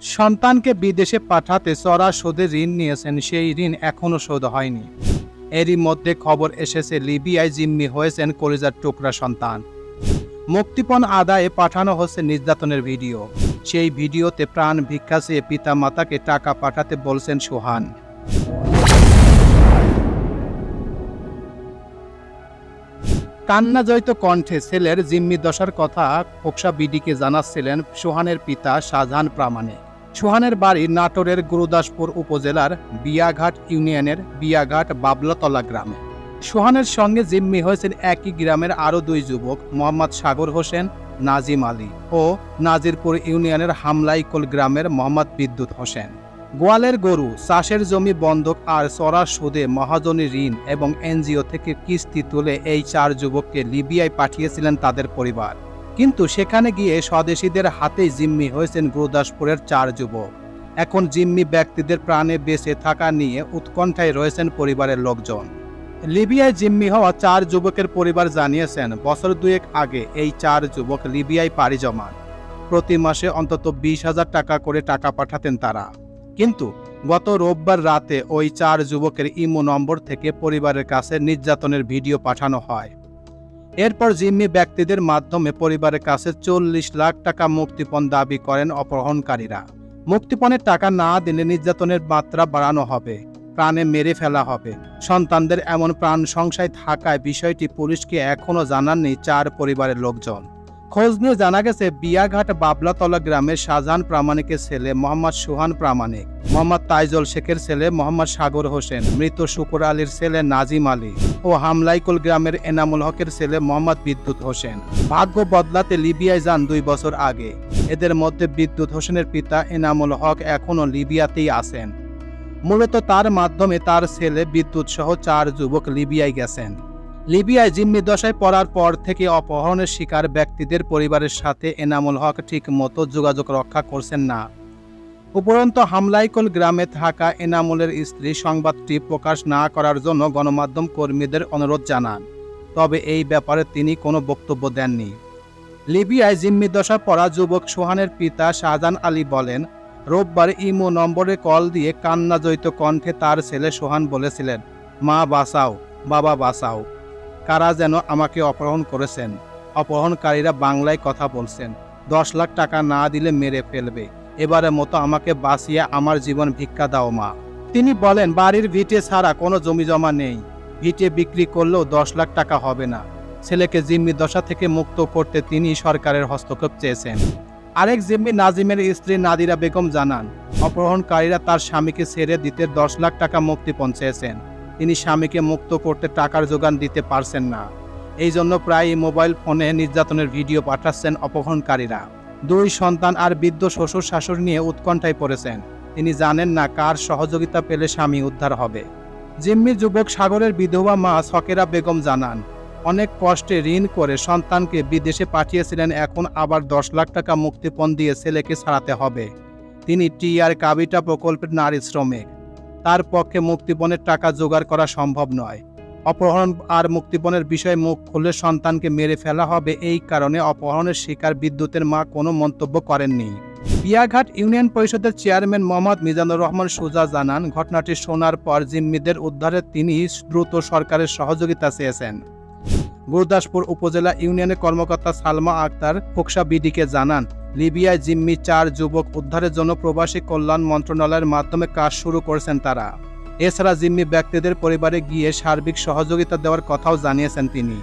সন্তানকে বিদেশে পাঠাতে চড়া সুদে ঋণ নিয়েছেন, সেই ঋণ এখনও শোধ হয়নি। এরই মধ্যে খবর এসেছে লিবিয়ায় জিম্মি হয়েছেন কলিজার টুকরা সন্তান। মুক্তিপণ আদায়ে পাঠানো হচ্ছে নির্যাতনের ভিডিও। সেই ভিডিওতে প্রাণ ভিক্ষা চেয়ে পিতা মাতাকে টাকা পাঠাতে বলছেন সোহান। কান্নাজয়িত কণ্ঠে ছেলের জিম্মি দশার কথা খোকসা বিডিকে জানাচ্ছিলেন সোহানের পিতা শাহজাহান প্রামাণিক। সোহানের বাড়ি নাটোরের গুরুদাসপুর উপজেলার বিয়াঘাট ইউনিয়নের বিয়াঘাট বাবলাতলা গ্রামে। সোহানের সঙ্গে জিম্মি হয়েছেন একই গ্রামের আরও দুই যুবক, মোহাম্মদ সাগর হোসেন, নাজিম আলী ও নাজিরপুর ইউনিয়নের হামলাইকোল গ্রামের মোহাম্মদ বিদ্যুৎ হোসেন। গোয়ালের গরু, চাষের জমি বন্ধক আর চড়া সুদে মহাজনী ঋণ এবং এনজিও থেকে কিস্তি তুলে এই 4 যুবককে লিবিয়ায় পাঠিয়েছিলেন তাদের পরিবার। কিন্তু সেখানে গিয়ে স্বদেশীদের হাতেই জিম্মি হয়েছেন গুরুদাসপুরের 4 যুবক। এখন জিম্মি ব্যক্তিদের প্রাণে বেঁচে থাকা নিয়ে উৎকণ্ঠায় রয়েছেন পরিবারের লোকজন। লিবিয়ায় জিম্মি হওয়া 4 যুবকের পরিবার জানিয়েছেন, বছর 2 আগে এই 4 যুবক লিবিয়ায় পাড়ি জমান। প্রতি মাসে অন্তত 20,000 টাকা করে টাকা পাঠাতেন তারা। কিন্তু গত রোববার রাতে ওই 4 যুবকের ইমো নম্বর থেকে পরিবারের কাছে নির্যাতনের ভিডিও পাঠানো হয়। এরপর জিম্মি ব্যক্তিদের মাধ্যমে পরিবারের কাছে 40 লাখ টাকা মুক্তিপণ দাবি করেন অপহরণকারীরা। মুক্তিপণের টাকা না দিলে নির্যাতনের মাত্রা বাড়ানো হবে, প্রাণে মেরে ফেলা হবে। সন্তানদের এমন প্রাণ সংশয় থাকায় বিষয়টি পুলিশকে এখনও জানাননি 4 পরিবারের লোকজন। খোঁজ নিয়ে জানা গেছে, বিয়াঘাট বাবলাতলা গ্রামের শাহজাহান প্রামাণিকের ছেলে মোহাম্মদ সোহান প্রামাণিক, মোহাম্মদ তাইজল শেখের ছেলে মোহাম্মদ সাগর হোসেন, মৃত শুকুর আলীর ছেলে নাজিম আলী ও হামলাইকুল গ্রামের এনামুল হকের ছেলে মোহাম্মদ বিদ্যুৎ হোসেন ভাগ্য বদলাতে লিবিয়ায় যান 2 বছর আগে। এদের মধ্যে বিদ্যুৎ হোসেনের পিতা এনামুল হক এখনও লিবিয়াতেই আছেন। মূলত তার মাধ্যমে তার ছেলে বিদ্যুৎ সহ 4 যুবক লিবিয়ায় গেছেন। লিবিয়ায় জিম্মি দশায় পড়ার পর থেকে অপহরণের শিকার ব্যক্তিদের পরিবারের সাথে এনামুল হক ঠিক মতো যোগাযোগ রক্ষা করছেন না। উপরন্তু হামলাইকোল গ্রামে থাকা এনামুলের স্ত্রী সংবাদটি প্রকাশ না করার জন্য গণমাধ্যম কর্মীদের অনুরোধ জানান। তবে এই ব্যাপারে তিনি কোনো বক্তব্য দেননি। লিবিয়ায় জিম্মি দশায় পড়া যুবক সোহানের পিতা শাহজাহান আলী বলেন, রোববার ইমো নম্বরে কল দিয়ে কান্নাজয়িত কণ্ঠে তার ছেলে সোহান বলেছিলেন, মা বাঁচাও, বাবা বাঁচাও, কারা যেন আমাকে অপহরণ করেছেন। অপহরণকারীরা বাংলায় কথা বলছেন, 10 লাখ টাকা না দিলে মেরে ফেলবে। এবারের মতো আমাকে বাঁচিয়ে আমার জীবন ভিক্ষা দাও মা। তিনি বলেন, বাড়ির ভিটে ছাড়া কোনো জমি জমা নেই, ভিটে বিক্রি করলেও 10 লাখ টাকা হবে না। ছেলেকে জিম্মি দশা থেকে মুক্ত করতে তিনি সরকারের হস্তক্ষেপ চেয়েছেন। আরেক জিম্মি নাজিমের স্ত্রী নাদিরা বেগম জানান, অপহরণকারীরা তার স্বামীকে ছেড়ে দিতে 10 লাখ টাকা মুক্তিপণ চেয়েছেন। তিনি স্বামীকে মুক্ত করতে টাকার যোগান দিতে পারছেন না। এই জন্য প্রায় মোবাইল ফোনে নির্যাতনের ভিডিও পাঠাচ্ছেন অপহরণকারীরা। 2 সন্তান আর বৃদ্ধ শ্বশুর শাশুড়ি নিয়ে উৎকণ্ঠায় পড়েছেন। তিনি জানেন না কার সহযোগিতা পেলে স্বামী উদ্ধার হবে। জিম্মি যুবক সাগরের বিধবা মা সকেরা বেগম জানান, অনেক কষ্টে ঋণ করে সন্তানকে বিদেশে পাঠিয়েছিলেন, এখন আবার 10 লাখ টাকা মুক্তিপণ দিয়ে ছেলেকে ছাড়াতে হবে। তিনি টিআর কাবিটা প্রকল্পের নারী শ্রমিক। তার পক্ষে মুক্তিপণের টাকা জোগাড় করা সম্ভব নয়। অপহরণ আর মুক্তিপণের বিষয়ে মুখ খুললে সন্তানকে মেরে ফেলা হবে, এই কারণে অপহরণের শিকার বিদ্যুতের মা কোনো মন্তব্য করেননি। বিয়াঘাট ইউনিয়ন পরিষদের চেয়ারম্যান মোহাম্মদ মিজানুর রহমান সুজা জানান, ঘটনাটি শোনার পর জিম্মিদের উদ্ধারে তিনি দ্রুত সরকারের সহযোগিতা চেয়েছেন। গুরুদাসপুর উপজেলা ইউনিয়নের কর্মকর্তা সালমা আক্তার খোকসা বিডিকে জানান, লিবিয়ায় জিম্মি 4 যুবক উদ্ধারের জন্য প্রবাসী কল্যাণ মন্ত্রণালয়ের মাধ্যমে কাজ শুরু করেছেন তারা। এছাড়া জিম্মি ব্যক্তিদের পরিবারে গিয়ে সার্বিক সহযোগিতা দেওয়ার কথাও জানিয়েছেন তিনি।